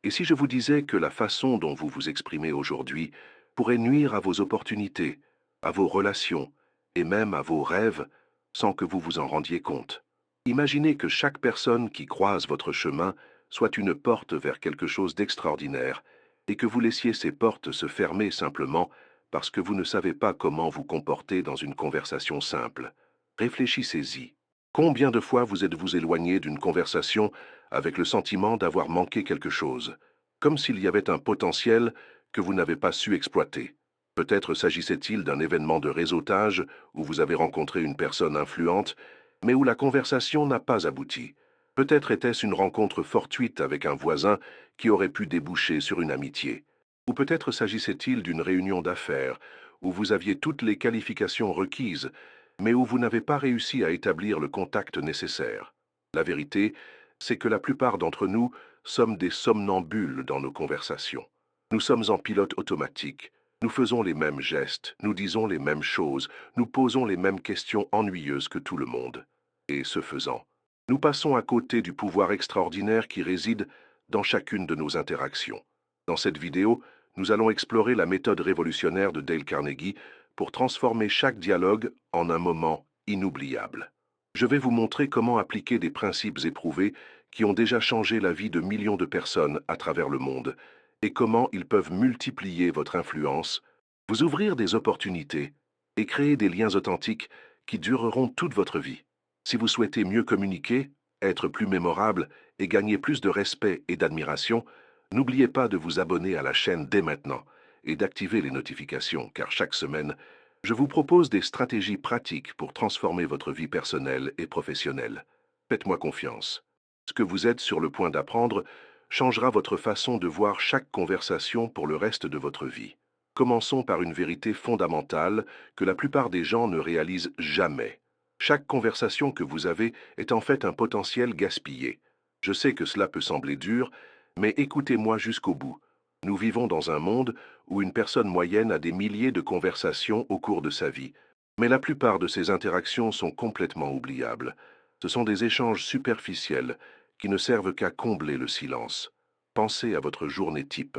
Et si je vous disais que la façon dont vous vous exprimez aujourd'hui pourrait nuire à vos opportunités, à vos relations et même à vos rêves sans que vous vous en rendiez compte? Imaginez que chaque personne qui croise votre chemin soit une porte vers quelque chose d'extraordinaire et que vous laissiez ces portes se fermer simplement parce que vous ne savez pas comment vous comporter dans une conversation simple. Réfléchissez-y. Combien de fois vous êtes-vous éloigné d'une conversation avec le sentiment d'avoir manqué quelque chose, comme s'il y avait un potentiel que vous n'avez pas su exploiter? Peut-être s'agissait-il d'un événement de réseautage où vous avez rencontré une personne influente, mais où la conversation n'a pas abouti. Peut-être était-ce une rencontre fortuite avec un voisin qui aurait pu déboucher sur une amitié. Ou peut-être s'agissait-il d'une réunion d'affaires où vous aviez toutes les qualifications requises, mais où vous n'avez pas réussi à établir le contact nécessaire. La vérité, c'est que la plupart d'entre nous sommes des somnambules dans nos conversations. Nous sommes en pilote automatique. Nous faisons les mêmes gestes, nous disons les mêmes choses, nous posons les mêmes questions ennuyeuses que tout le monde. Et ce faisant, nous passons à côté du pouvoir extraordinaire qui réside dans chacune de nos interactions. Dans cette vidéo, nous allons explorer la méthode révolutionnaire de Dale Carnegie pour transformer chaque dialogue en un moment inoubliable. Je vais vous montrer comment appliquer des principes éprouvés qui ont déjà changé la vie de millions de personnes à travers le monde et comment ils peuvent multiplier votre influence, vous ouvrir des opportunités et créer des liens authentiques qui dureront toute votre vie. Si vous souhaitez mieux communiquer, être plus mémorable et gagner plus de respect et d'admiration, n'oubliez pas de vous abonner à la chaîne dès maintenant et d'activer les notifications, car chaque semaine, je vous propose des stratégies pratiques pour transformer votre vie personnelle et professionnelle. Faites-moi confiance. Ce que vous êtes sur le point d'apprendre changera votre façon de voir chaque conversation pour le reste de votre vie. Commençons par une vérité fondamentale que la plupart des gens ne réalisent jamais. Chaque conversation que vous avez est en fait un potentiel gaspillé. Je sais que cela peut sembler dur, mais écoutez-moi jusqu'au bout. Nous vivons dans un monde où une personne moyenne a des milliers de conversations au cours de sa vie, mais la plupart de ces interactions sont complètement oubliables. Ce sont des échanges superficiels qui ne servent qu'à combler le silence. Pensez à votre journée type.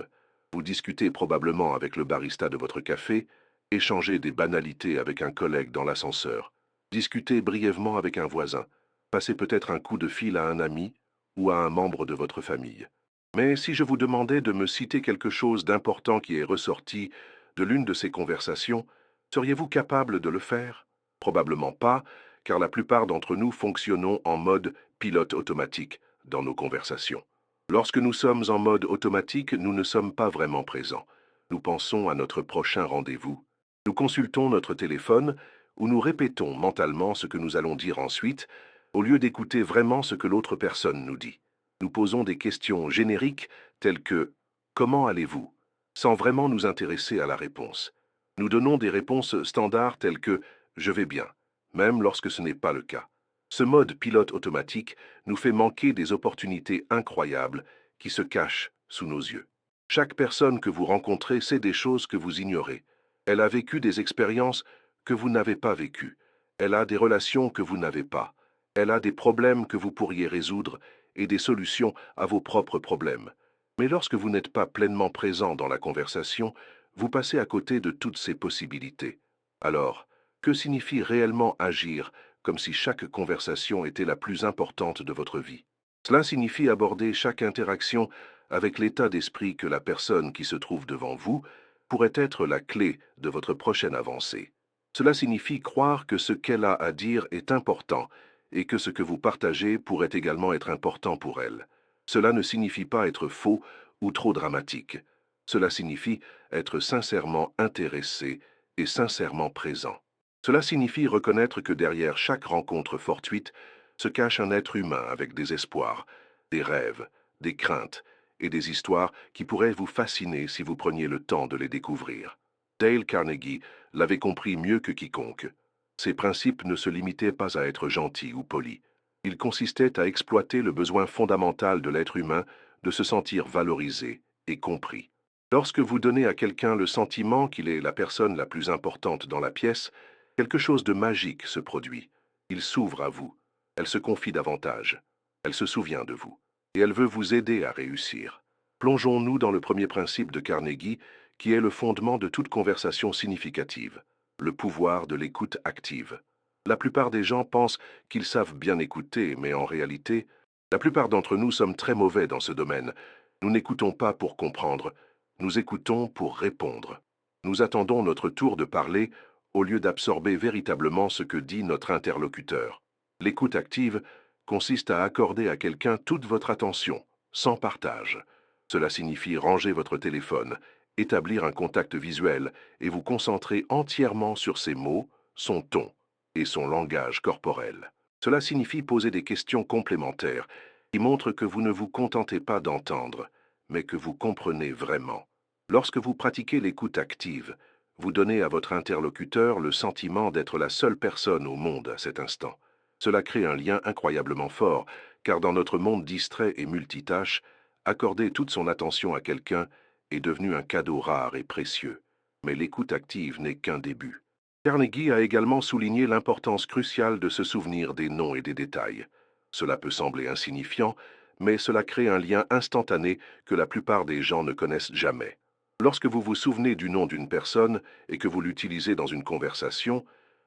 Vous discutez probablement avec le barista de votre café, échangez des banalités avec un collègue dans l'ascenseur, discutez brièvement avec un voisin, passez peut-être un coup de fil à un ami ou à un membre de votre famille. Mais si je vous demandais de me citer quelque chose d'important qui est ressorti de l'une de ces conversations, seriez-vous capable de le faire? Probablement pas, car la plupart d'entre nous fonctionnons en mode pilote automatique dans nos conversations. Lorsque nous sommes en mode automatique, nous ne sommes pas vraiment présents. Nous pensons à notre prochain rendez-vous. Nous consultons notre téléphone ou nous répétons mentalement ce que nous allons dire ensuite, au lieu d'écouter vraiment ce que l'autre personne nous dit. Nous posons des questions génériques telles que «Comment allez-vous?» sans vraiment nous intéresser à la réponse. Nous donnons des réponses standards telles que «Je vais bien», même lorsque ce n'est pas le cas. Ce mode pilote automatique nous fait manquer des opportunités incroyables qui se cachent sous nos yeux. Chaque personne que vous rencontrez sait des choses que vous ignorez. Elle a vécu des expériences que vous n'avez pas vécues. Elle a des relations que vous n'avez pas. Elle a des problèmes que vous pourriez résoudre et des solutions à vos propres problèmes. Mais lorsque vous n'êtes pas pleinement présent dans la conversation, vous passez à côté de toutes ces possibilités. Alors, que signifie réellement agir comme si chaque conversation était la plus importante de votre vie? Cela signifie aborder chaque interaction avec l'état d'esprit que la personne qui se trouve devant vous pourrait être la clé de votre prochaine avancée. Cela signifie croire que ce qu'elle a à dire est important et que ce que vous partagez pourrait également être important pour elle. Cela ne signifie pas être faux ou trop dramatique. Cela signifie être sincèrement intéressé et sincèrement présent. Cela signifie reconnaître que derrière chaque rencontre fortuite se cache un être humain avec des espoirs, des rêves, des craintes et des histoires qui pourraient vous fasciner si vous preniez le temps de les découvrir. Dale Carnegie l'avait compris mieux que quiconque. Ses principes ne se limitaient pas à être gentils ou polis. Ils consistaient à exploiter le besoin fondamental de l'être humain de se sentir valorisé et compris. Lorsque vous donnez à quelqu'un le sentiment qu'il est la personne la plus importante dans la pièce, quelque chose de magique se produit. Il s'ouvre à vous. Elle se confie davantage. Elle se souvient de vous. Et elle veut vous aider à réussir. Plongeons-nous dans le premier principe de Carnegie, qui est le fondement de toute conversation significative, le pouvoir de l'écoute active. La plupart des gens pensent qu'ils savent bien écouter, mais en réalité, la plupart d'entre nous sommes très mauvais dans ce domaine. Nous n'écoutons pas pour comprendre, nous écoutons pour répondre. Nous attendons notre tour de parler au lieu d'absorber véritablement ce que dit notre interlocuteur. L'écoute active consiste à accorder à quelqu'un toute votre attention, sans partage. Cela signifie ranger votre téléphone, établir un contact visuel et vous concentrer entièrement sur ses mots, son ton et son langage corporel. Cela signifie poser des questions complémentaires qui montrent que vous ne vous contentez pas d'entendre, mais que vous comprenez vraiment. Lorsque vous pratiquez l'écoute active, vous donnez à votre interlocuteur le sentiment d'être la seule personne au monde à cet instant. Cela crée un lien incroyablement fort, car dans notre monde distrait et multitâche, accorder toute son attention à quelqu'un est devenu un cadeau rare et précieux. Mais l'écoute active n'est qu'un début. Carnegie a également souligné l'importance cruciale de se souvenir des noms et des détails. Cela peut sembler insignifiant, mais cela crée un lien instantané que la plupart des gens ne connaissent jamais. Lorsque vous vous souvenez du nom d'une personne et que vous l'utilisez dans une conversation,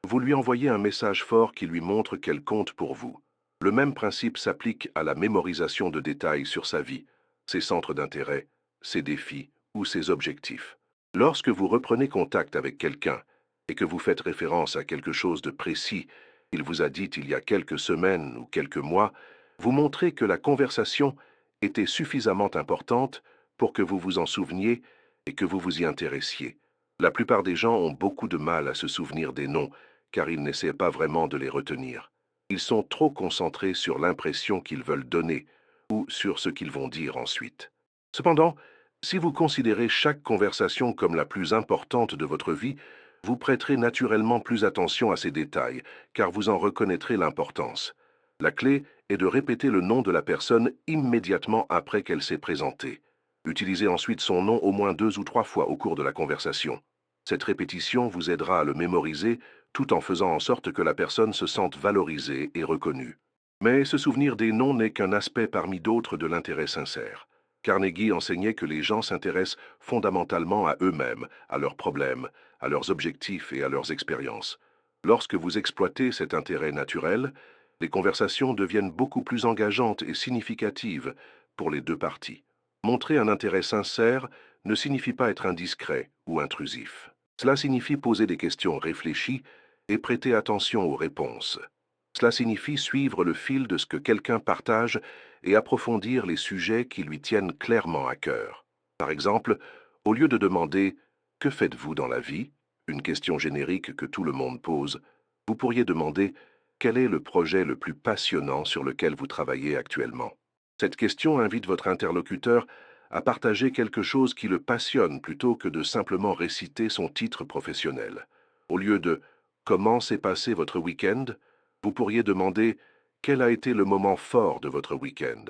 vous lui envoyez un message fort qui lui montre qu'elle compte pour vous. Le même principe s'applique à la mémorisation de détails sur sa vie, ses centres d'intérêt, ses défis ou ses objectifs. Lorsque vous reprenez contact avec quelqu'un et que vous faites référence à quelque chose de précis qu'il vous a dit il y a quelques semaines ou quelques mois, vous montrez que la conversation était suffisamment importante pour que vous vous en souveniez et que vous vous y intéressiez. La plupart des gens ont beaucoup de mal à se souvenir des noms, car ils n'essaient pas vraiment de les retenir. Ils sont trop concentrés sur l'impression qu'ils veulent donner ou sur ce qu'ils vont dire ensuite. Cependant, si vous considérez chaque conversation comme la plus importante de votre vie, vous prêterez naturellement plus attention à ces détails, car vous en reconnaîtrez l'importance. La clé est de répéter le nom de la personne immédiatement après qu'elle s'est présentée. Utilisez ensuite son nom au moins 2 ou 3 fois au cours de la conversation. Cette répétition vous aidera à le mémoriser tout en faisant en sorte que la personne se sente valorisée et reconnue. Mais se souvenir des noms n'est qu'un aspect parmi d'autres de l'intérêt sincère. Carnegie enseignait que les gens s'intéressent fondamentalement à eux-mêmes, à leurs problèmes, à leurs objectifs et à leurs expériences. Lorsque vous exploitez cet intérêt naturel, les conversations deviennent beaucoup plus engageantes et significatives pour les deux parties. Montrer un intérêt sincère ne signifie pas être indiscret ou intrusif. Cela signifie poser des questions réfléchies et prêter attention aux réponses. Cela signifie suivre le fil de ce que quelqu'un partage et approfondir les sujets qui lui tiennent clairement à cœur. Par exemple, au lieu de demander « Que faites-vous dans la vie ?», une question générique que tout le monde pose, vous pourriez demander « Quel est le projet le plus passionnant sur lequel vous travaillez actuellement ?» Cette question invite votre interlocuteur à partager quelque chose qui le passionne plutôt que de simplement réciter son titre professionnel. Au lieu de « Comment s'est passé votre week-end ?», vous pourriez demander « Quel a été le moment fort de votre week-end ?»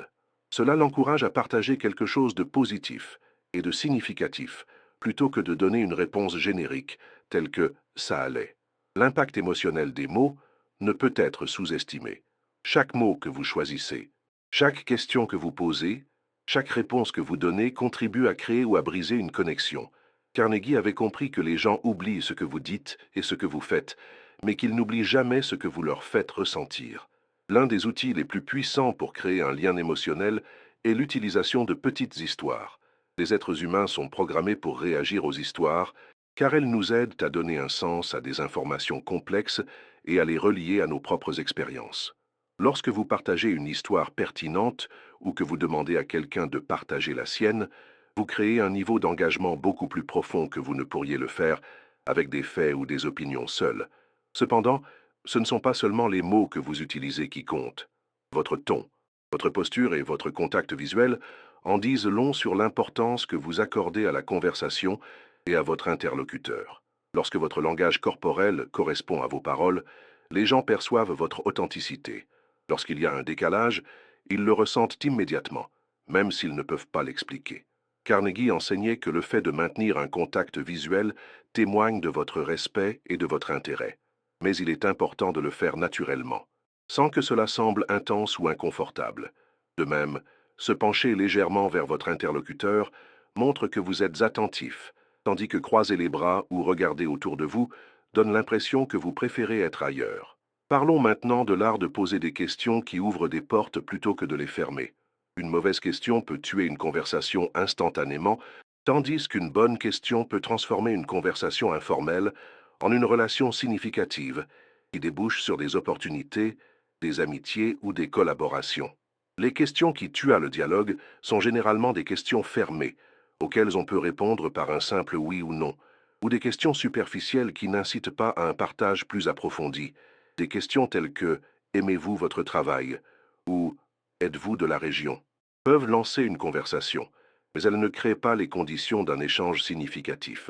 Cela l'encourage à partager quelque chose de positif et de significatif, plutôt que de donner une réponse générique, telle que « ça allait ». L'impact émotionnel des mots ne peut être sous-estimé. Chaque mot que vous choisissez, chaque question que vous posez, chaque réponse que vous donnez contribue à créer ou à briser une connexion. Carnegie avait compris que les gens oublient ce que vous dites et ce que vous faites, mais qu'ils n'oublient jamais ce que vous leur faites ressentir. L'un des outils les plus puissants pour créer un lien émotionnel est l'utilisation de petites histoires. Les êtres humains sont programmés pour réagir aux histoires, car elles nous aident à donner un sens à des informations complexes et à les relier à nos propres expériences. Lorsque vous partagez une histoire pertinente ou que vous demandez à quelqu'un de partager la sienne, vous créez un niveau d'engagement beaucoup plus profond que vous ne pourriez le faire avec des faits ou des opinions seules. Cependant, ce ne sont pas seulement les mots que vous utilisez qui comptent. Votre ton, votre posture et votre contact visuel en disent long sur l'importance que vous accordez à la conversation et à votre interlocuteur. Lorsque votre langage corporel correspond à vos paroles, les gens perçoivent votre authenticité. Lorsqu'il y a un décalage, ils le ressentent immédiatement, même s'ils ne peuvent pas l'expliquer. Carnegie enseignait que le fait de maintenir un contact visuel témoigne de votre respect et de votre intérêt. Mais il est important de le faire naturellement, sans que cela semble intense ou inconfortable. De même, Se pencher légèrement vers votre interlocuteur montre que vous êtes attentif, tandis que croiser les bras ou regarder autour de vous donne l'impression que vous préférez être ailleurs. Parlons maintenant de l'art de poser des questions qui ouvrent des portes plutôt que de les fermer. Une mauvaise question peut tuer une conversation instantanément, tandis qu'une bonne question peut transformer une conversation informelle en une relation significative qui débouche sur des opportunités, des amitiés ou des collaborations. Les questions qui tuent le dialogue sont généralement des questions fermées, auxquelles on peut répondre par un simple oui ou non, ou des questions superficielles qui n'incitent pas à un partage plus approfondi. Des questions telles que aimez-vous votre travail ou êtes-vous de la région peuvent lancer une conversation, mais elles ne créent pas les conditions d'un échange significatif.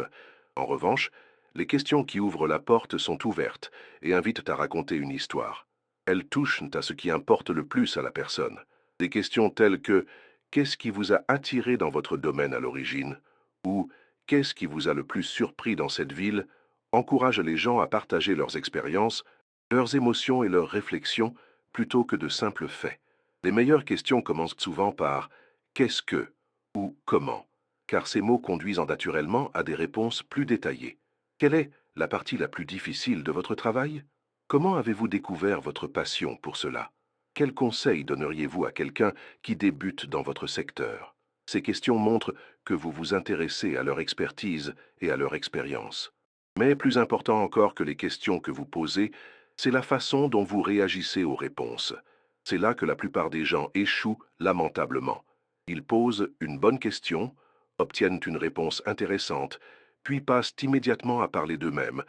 En revanche, les questions qui ouvrent la porte sont ouvertes et invitent à raconter une histoire. Elles touchent à ce qui importe le plus à la personne. Des questions telles que qu'est-ce qui vous a attiré dans votre domaine à l'origine ou qu'est-ce qui vous a le plus surpris dans cette ville encouragent les gens à partager leurs expériences, leurs émotions et leurs réflexions plutôt que de simples faits. Les meilleures questions commencent souvent par qu'est-ce que ou comment, car ces mots conduisent naturellement à des réponses plus détaillées. Quelle est la partie la plus difficile de votre travail? Comment avez-vous découvert votre passion pour cela? Quels conseils donneriez-vous à quelqu'un qui débute dans votre secteur? Ces questions montrent que vous vous intéressez à leur expertise et à leur expérience. Mais plus important encore que les questions que vous posez, c'est la façon dont vous réagissez aux réponses. C'est là que la plupart des gens échouent lamentablement. Ils posent une bonne question, obtiennent une réponse intéressante, puis passent immédiatement à parler d'eux-mêmes,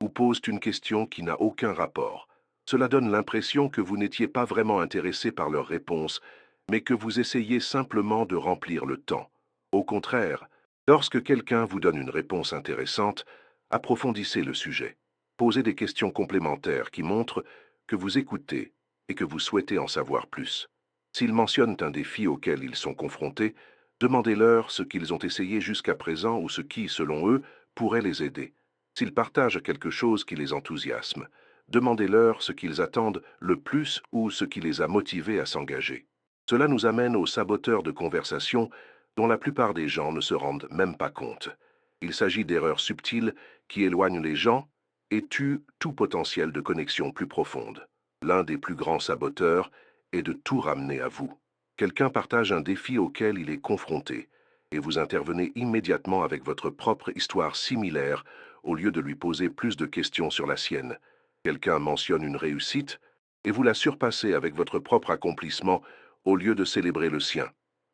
ou posent une question qui n'a aucun rapport. Cela donne l'impression que vous n'étiez pas vraiment intéressé par leurs réponses, mais que vous essayez simplement de remplir le temps. Au contraire, lorsque quelqu'un vous donne une réponse intéressante, approfondissez le sujet. Posez des questions complémentaires qui montrent que vous écoutez et que vous souhaitez en savoir plus. S'ils mentionnent un défi auquel ils sont confrontés, demandez-leur ce qu'ils ont essayé jusqu'à présent ou ce qui, selon eux, pourrait les aider. S'ils partagent quelque chose qui les enthousiasme, demandez-leur ce qu'ils attendent le plus ou ce qui les a motivés à s'engager. Cela nous amène aux saboteurs de conversation dont la plupart des gens ne se rendent même pas compte. Il s'agit d'erreurs subtiles qui éloignent les gens et tuent tout potentiel de connexion plus profonde. L'un des plus grands saboteurs est de tout ramener à vous. Quelqu'un partage un défi auquel il est confronté et vous intervenez immédiatement avec votre propre histoire similaire au lieu de lui poser plus de questions sur la sienne. Quelqu'un mentionne une réussite et vous la surpassez avec votre propre accomplissement au lieu de célébrer le sien.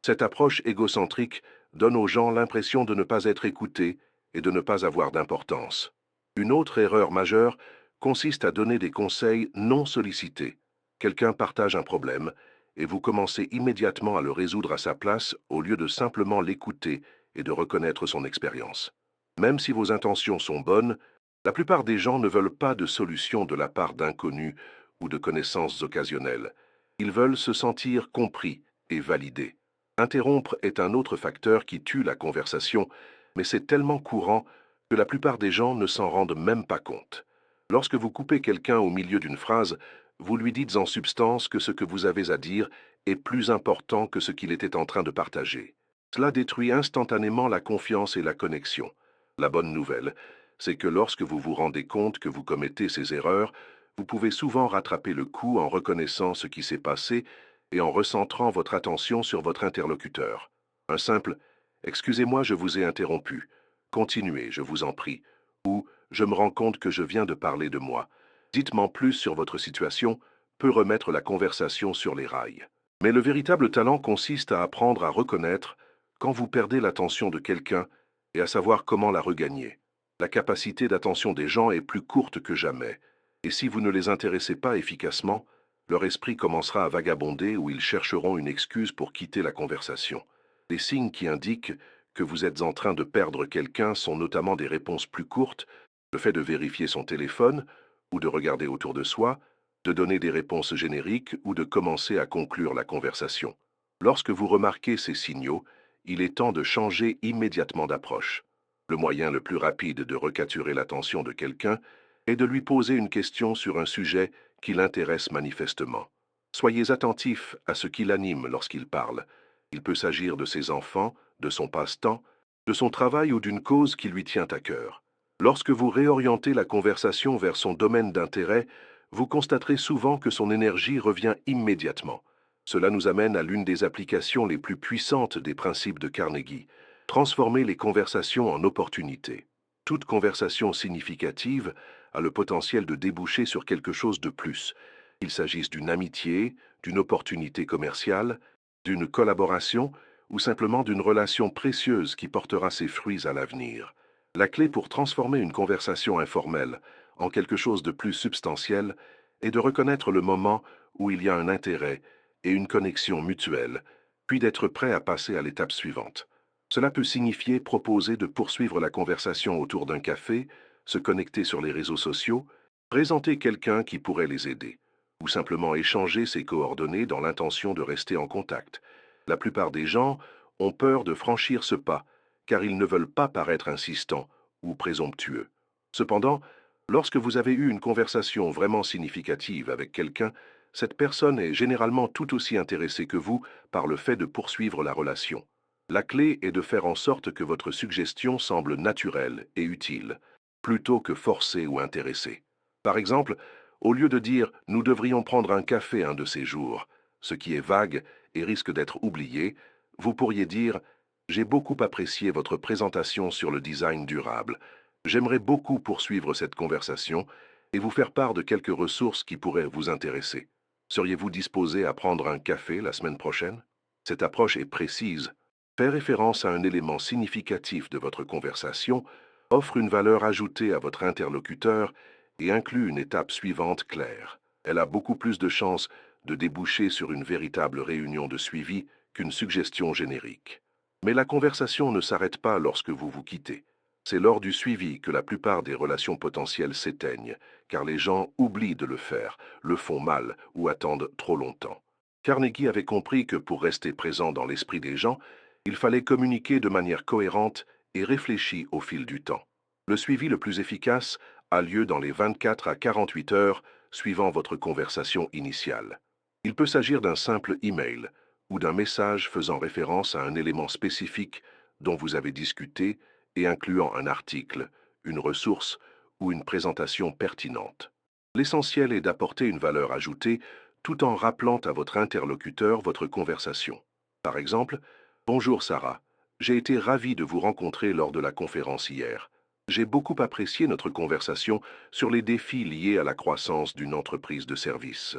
Cette approche égocentrique donne aux gens l'impression de ne pas être écoutés et de ne pas avoir d'importance. Une autre erreur majeure consiste à donner des conseils non sollicités. Quelqu'un partage un problème et vous commencez immédiatement à le résoudre à sa place au lieu de simplement l'écouter et de reconnaître son expérience. Même si vos intentions sont bonnes, la plupart des gens ne veulent pas de solution de la part d'inconnus ou de connaissances occasionnelles. Ils veulent se sentir compris et validés. Interrompre est un autre facteur qui tue la conversation, mais c'est tellement courant que la plupart des gens ne s'en rendent même pas compte. Lorsque vous coupez quelqu'un au milieu d'une phrase, vous lui dites en substance que ce que vous avez à dire est plus important que ce qu'il était en train de partager. Cela détruit instantanément la confiance et la connexion. La bonne nouvelle, c'est que lorsque vous vous rendez compte que vous commettez ces erreurs, vous pouvez souvent rattraper le coup en reconnaissant ce qui s'est passé et en recentrant votre attention sur votre interlocuteur. Un simple excusez-moi, je vous ai interrompu. Continuez, je vous en prie. Ou je me rends compte que je viens de parler de moi. Dites-moi plus sur votre situation peut remettre la conversation sur les rails. Mais le véritable talent consiste à apprendre à reconnaître quand vous perdez l'attention de quelqu'un et à savoir comment la regagner. La capacité d'attention des gens est plus courte que jamais, et si vous ne les intéressez pas efficacement, leur esprit commencera à vagabonder ou ils chercheront une excuse pour quitter la conversation. Les signes qui indiquent que vous êtes en train de perdre quelqu'un sont notamment des réponses plus courtes, le fait de vérifier son téléphone ou de regarder autour de soi, de donner des réponses génériques ou de commencer à conclure la conversation. Lorsque vous remarquez ces signaux, il est temps de changer immédiatement d'approche. Le moyen le plus rapide de recapturer l'attention de quelqu'un est de lui poser une question sur un sujet qui l'intéresse manifestement. Soyez attentif à ce qui l'anime lorsqu'il parle. Il peut s'agir de ses enfants, de son passe-temps, de son travail ou d'une cause qui lui tient à cœur. Lorsque vous réorientez la conversation vers son domaine d'intérêt, vous constaterez souvent que son énergie revient immédiatement. Cela nous amène à l'une des applications les plus puissantes des principes de Carnegie: transformer les conversations en opportunités. Toute conversation significative a le potentiel de déboucher sur quelque chose de plus, qu'il s'agisse d'une amitié, d'une opportunité commerciale, d'une collaboration ou simplement d'une relation précieuse qui portera ses fruits à l'avenir. La clé pour transformer une conversation informelle en quelque chose de plus substantiel est de reconnaître le moment où il y a un intérêt et une connexion mutuelle, puis d'être prêt à passer à l'étape suivante. Cela peut signifier proposer de poursuivre la conversation autour d'un café, se connecter sur les réseaux sociaux, présenter quelqu'un qui pourrait les aider, ou simplement échanger ses coordonnées dans l'intention de rester en contact. La plupart des gens ont peur de franchir ce pas, car ils ne veulent pas paraître insistants ou présomptueux. Cependant, lorsque vous avez eu une conversation vraiment significative avec quelqu'un, cette personne est généralement tout aussi intéressée que vous par le fait de poursuivre la relation. La clé est de faire en sorte que votre suggestion semble naturelle et utile, plutôt que forcée ou intéressée. Par exemple, au lieu de dire «nous devrions prendre un café un de ces jours», ce qui est vague et risque d'être oublié, vous pourriez dire «j'ai beaucoup apprécié votre présentation sur le design durable. J'aimerais beaucoup poursuivre cette conversation et vous faire part de quelques ressources qui pourraient vous intéresser. Seriez-vous disposé à prendre un café la semaine prochaine?» Cette approche est précise, fait référence à un élément significatif de votre conversation, offre une valeur ajoutée à votre interlocuteur et inclut une étape suivante claire. Elle a beaucoup plus de chances de déboucher sur une véritable réunion de suivi qu'une suggestion générique. Mais la conversation ne s'arrête pas lorsque vous vous quittez. C'est lors du suivi que la plupart des relations potentielles s'éteignent, car les gens oublient de le faire, le font mal ou attendent trop longtemps. Carnegie avait compris que pour rester présent dans l'esprit des gens, il fallait communiquer de manière cohérente et réfléchie au fil du temps. Le suivi le plus efficace a lieu dans les 24 à 48 heures suivant votre conversation initiale. Il peut s'agir d'un simple email ou d'un message faisant référence à un élément spécifique dont vous avez discuté et incluant un article, une ressource ou une présentation pertinente. L'essentiel est d'apporter une valeur ajoutée tout en rappelant à votre interlocuteur votre conversation. Par exemple, «Bonjour Sarah, j'ai été ravi de vous rencontrer lors de la conférence hier. J'ai beaucoup apprécié notre conversation sur les défis liés à la croissance d'une entreprise de services.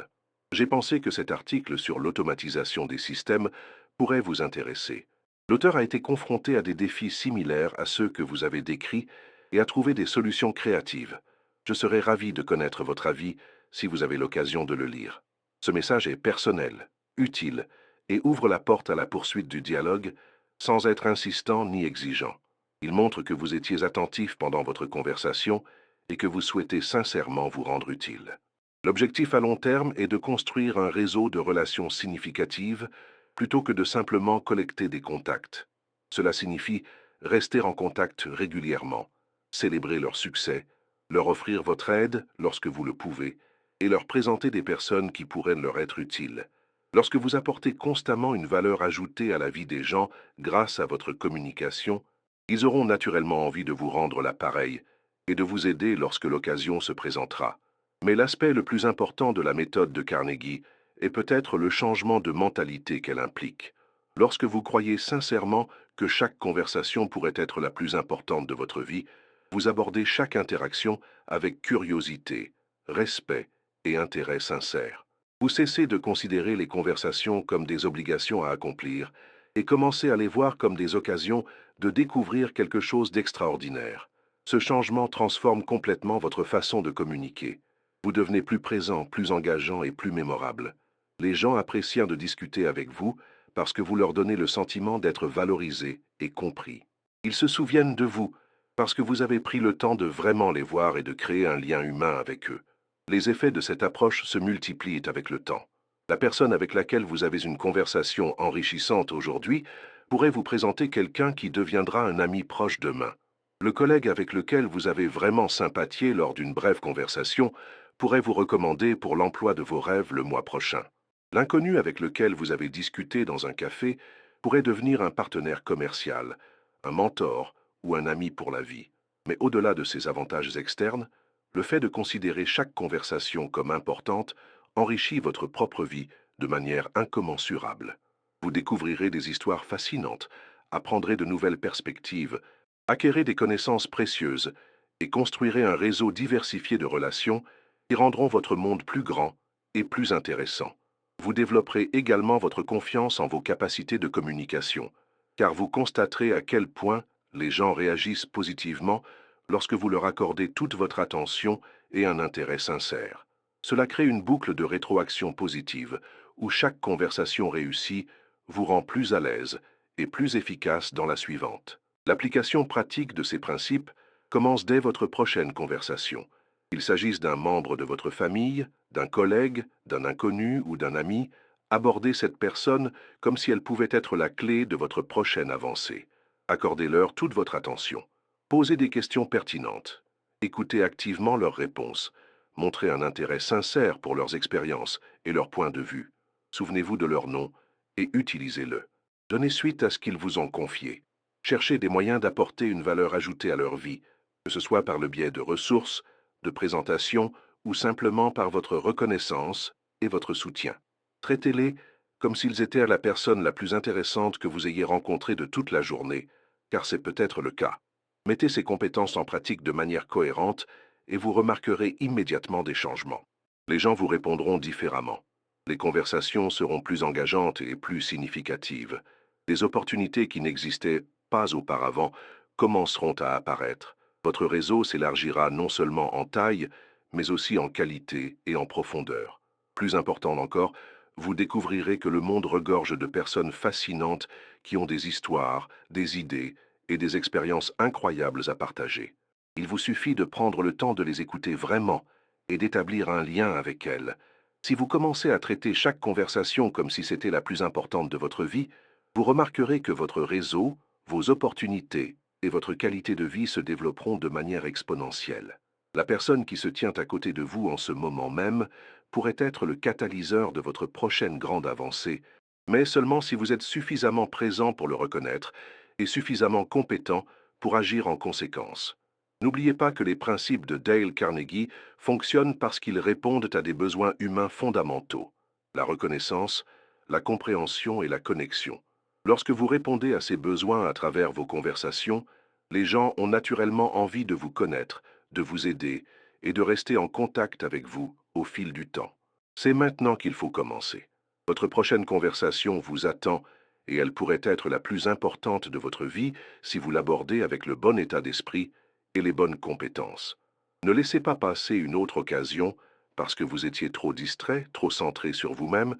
J'ai pensé que cet article sur l'automatisation des systèmes pourrait vous intéresser. L'auteur a été confronté à des défis similaires à ceux que vous avez décrits et a trouvé des solutions créatives. Je serais ravi de connaître votre avis si vous avez l'occasion de le lire.» Ce message est personnel, utile et ouvre la porte à la poursuite du dialogue sans être insistant ni exigeant. Il montre que vous étiez attentif pendant votre conversation et que vous souhaitez sincèrement vous rendre utile. L'objectif à long terme est de construire un réseau de relations significatives plutôt que de simplement collecter des contacts. Cela signifie rester en contact régulièrement, célébrer leur succès, leur offrir votre aide lorsque vous le pouvez et leur présenter des personnes qui pourraient leur être utiles. Lorsque vous apportez constamment une valeur ajoutée à la vie des gens grâce à votre communication, ils auront naturellement envie de vous rendre l'appareil et de vous aider lorsque l'occasion se présentera. Mais l'aspect le plus important de la méthode de Carnegie est peut-être le changement de mentalité qu'elle implique. Lorsque vous croyez sincèrement que chaque conversation pourrait être la plus importante de votre vie, vous abordez chaque interaction avec curiosité, respect et intérêt sincère. Vous cessez de considérer les conversations comme des obligations à accomplir et commencez à les voir comme des occasions de découvrir quelque chose d'extraordinaire. Ce changement transforme complètement votre façon de communiquer. Vous devenez plus présent, plus engageant et plus mémorable. Les gens apprécient de discuter avec vous parce que vous leur donnez le sentiment d'être valorisés et compris. Ils se souviennent de vous parce que vous avez pris le temps de vraiment les voir et de créer un lien humain avec eux. Les effets de cette approche se multiplient avec le temps. La personne avec laquelle vous avez une conversation enrichissante aujourd'hui pourrait vous présenter quelqu'un qui deviendra un ami proche demain. Le collègue avec lequel vous avez vraiment sympathié lors d'une brève conversation pourrait vous recommander pour l'emploi de vos rêves le mois prochain. L'inconnu avec lequel vous avez discuté dans un café pourrait devenir un partenaire commercial, un mentor ou un ami pour la vie. Mais au-delà de ces avantages externes, le fait de considérer chaque conversation comme importante enrichit votre propre vie de manière incommensurable. Vous découvrirez des histoires fascinantes, apprendrez de nouvelles perspectives, acquérez des connaissances précieuses et construirez un réseau diversifié de relations qui rendront votre monde plus grand et plus intéressant. Vous développerez également votre confiance en vos capacités de communication, car vous constaterez à quel point les gens réagissent positivement lorsque vous leur accordez toute votre attention et un intérêt sincère. Cela crée une boucle de rétroaction positive, où chaque conversation réussie vous rend plus à l'aise et plus efficace dans la suivante. L'application pratique de ces principes commence dès votre prochaine conversation. Qu'il s'agisse d'un membre de votre famille, d'un collègue, d'un inconnu ou d'un ami, abordez cette personne comme si elle pouvait être la clé de votre prochaine avancée. Accordez-leur toute votre attention. Posez des questions pertinentes. Écoutez activement leurs réponses. Montrez un intérêt sincère pour leurs expériences et leurs points de vue. Souvenez-vous de leur nom et utilisez-le. Donnez suite à ce qu'ils vous ont confié. Cherchez des moyens d'apporter une valeur ajoutée à leur vie, que ce soit par le biais de ressources, de présentations ou simplement par votre reconnaissance et votre soutien. Traitez-les comme s'ils étaient la personne la plus intéressante que vous ayez rencontrée de toute la journée, car c'est peut-être le cas. Mettez ces compétences en pratique de manière cohérente et vous remarquerez immédiatement des changements. Les gens vous répondront différemment. Les conversations seront plus engageantes et plus significatives. Des opportunités qui n'existaient pas auparavant commenceront à apparaître. Votre réseau s'élargira non seulement en taille, mais aussi en qualité et en profondeur. Plus important encore, vous découvrirez que le monde regorge de personnes fascinantes qui ont des histoires, des idées et des expériences incroyables à partager. Il vous suffit de prendre le temps de les écouter vraiment et d'établir un lien avec elles. Si vous commencez à traiter chaque conversation comme si c'était la plus importante de votre vie, vous remarquerez que votre réseau, vos opportunités et votre qualité de vie se développeront de manière exponentielle. La personne qui se tient à côté de vous en ce moment même pourrait être le catalyseur de votre prochaine grande avancée, mais seulement si vous êtes suffisamment présent pour le reconnaître et suffisamment compétent pour agir en conséquence. N'oubliez pas que les principes de Dale Carnegie fonctionnent parce qu'ils répondent à des besoins humains fondamentaux: la reconnaissance, la compréhension et la connexion. Lorsque vous répondez à ces besoins à travers vos conversations, les gens ont naturellement envie de vous connaître, de vous aider et de rester en contact avec vous au fil du temps. C'est maintenant qu'il faut commencer. Votre prochaine conversation vous attend et elle pourrait être la plus importante de votre vie si vous l'abordez avec le bon état d'esprit et les bonnes compétences. Ne laissez pas passer une autre occasion parce que vous étiez trop distrait, trop centré sur vous-même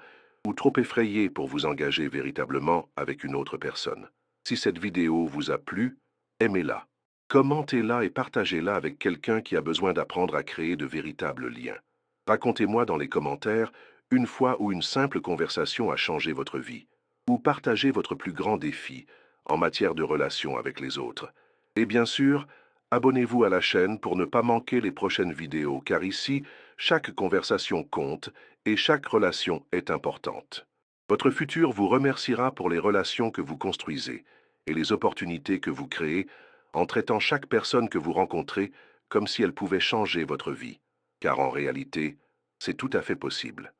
ou trop effrayé pour vous engager véritablement avec une autre personne. Si cette vidéo vous a plu, aimez-la, commentez-la et partagez-la avec quelqu'un qui a besoin d'apprendre à créer de véritables liens. Racontez-moi dans les commentaires une fois où une simple conversation a changé votre vie, ou partagez votre plus grand défi en matière de relation avec les autres. Et bien sûr, abonnez-vous à la chaîne pour ne pas manquer les prochaines vidéos, car ici, chaque conversation compte et chaque relation est importante. Votre futur vous remerciera pour les relations que vous construisez et les opportunités que vous créez en traitant chaque personne que vous rencontrez comme si elle pouvait changer votre vie, car en réalité, c'est tout à fait possible.